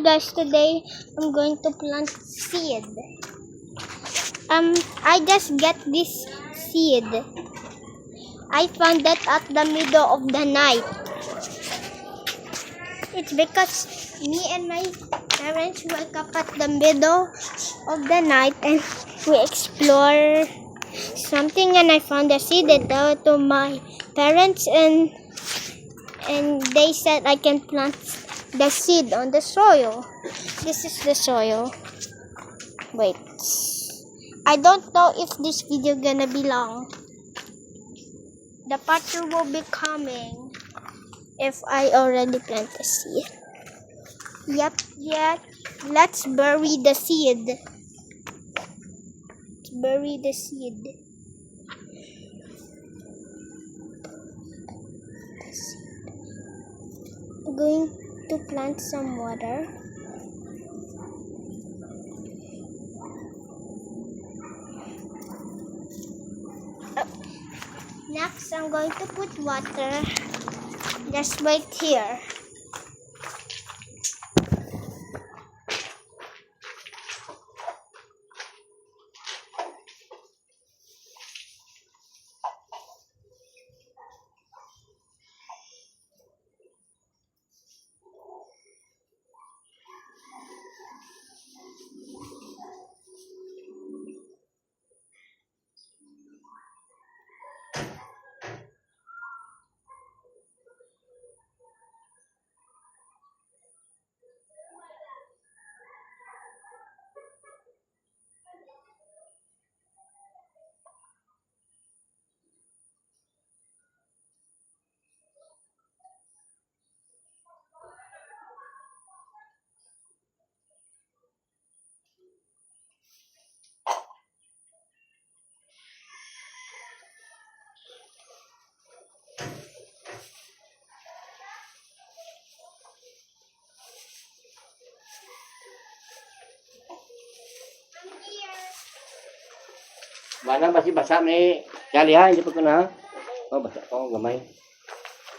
guys, today I'm going to plant seed. I just get this seed. I found that at the middle of the night. It's because me and my parents woke up at the middle of the night and we explore something, and I found a seed and tell it to my parents, and they said I can plant the seed on the soil. This is the soil. Wait, I don't know if this video gonna be long. The part 2 will be coming if I already plant the seed. Yep. Let's bury the seed. Let's bury the seed. I'm going to plant some water. Next, I'm going to put water. Just wait here. Mana masih basa ni kali ha, hindi pa ko na. Oh, basa ko gamay.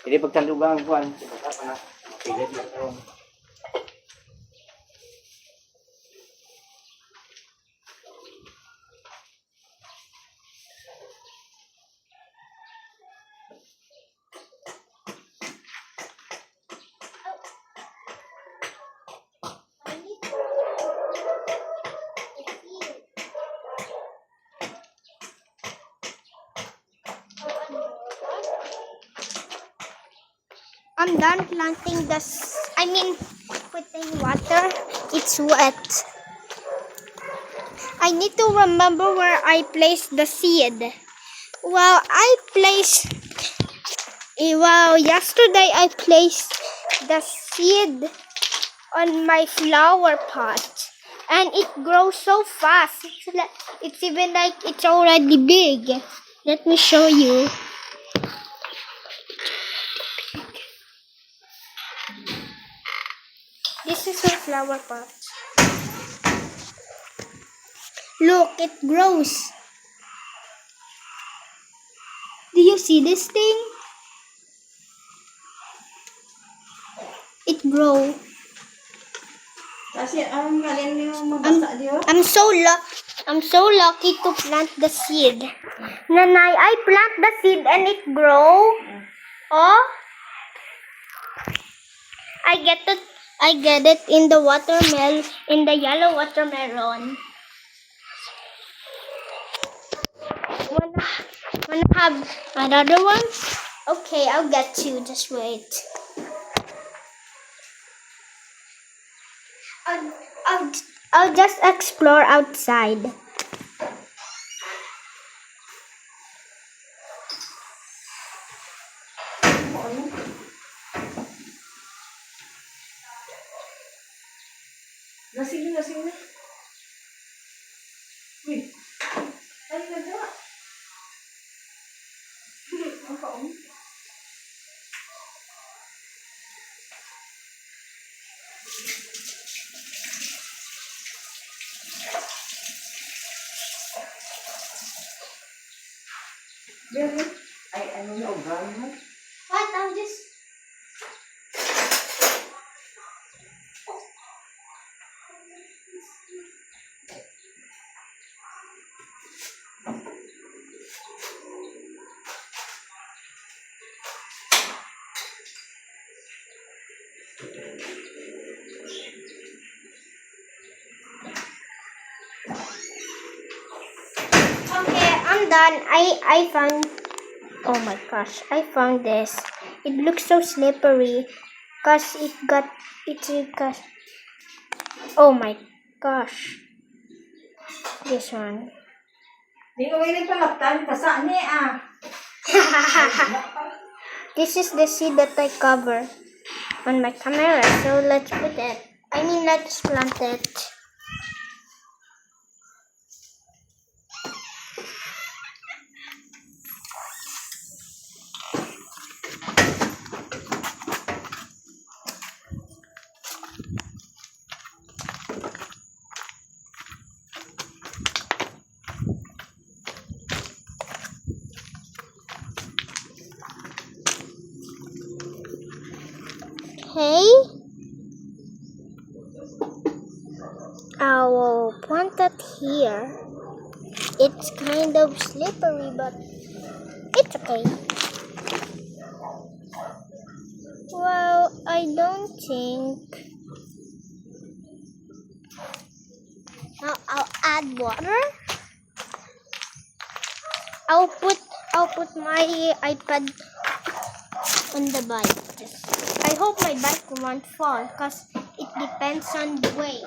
Hindi pagtalugang kuan, basa pa na. Pili dito. I'm done planting putting water. It's wet. I need to remember where I placed the seed. Yesterday I placed the seed on my flower pot, and it grows so fast. It's even like it's already big. Let me show you. This is my flower pot. Look, it grows. Do you see this thing? It grows. I'm so lucky to plant the seed. Nanay, I plant the seed and it grow. Oh, I get it in the watermelon, in the yellow watermelon. Wanna have another one? Okay, I'll get you. Just wait. I'll just explore outside. Lasing na. Uy. Ay, ganda. Ang kaon. Ay, ano na, obran mo? What? I'm just I'm done. I found. Oh my gosh! I found this. It looks so slippery, cause it got. Oh my gosh! This one. Di ko may nagpalaptan. Kasaan niya This is the seed that I cover on my camera. So let's put it. Let's plant it. Okay. I will plant it here. It's kind of slippery, but it's okay. Well, I don't think. Now I'll add water. I'll put my iPad on the bike. I hope my bike won't fall because it depends on the weight.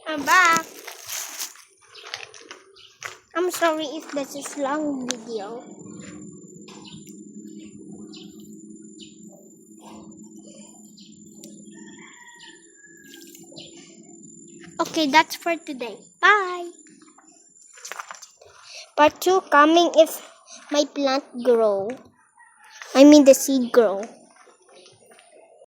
I'm back. I'm sorry if this is long video. Okay, that's for today. Bye. Part 2 coming if my plant grow. The seed grow.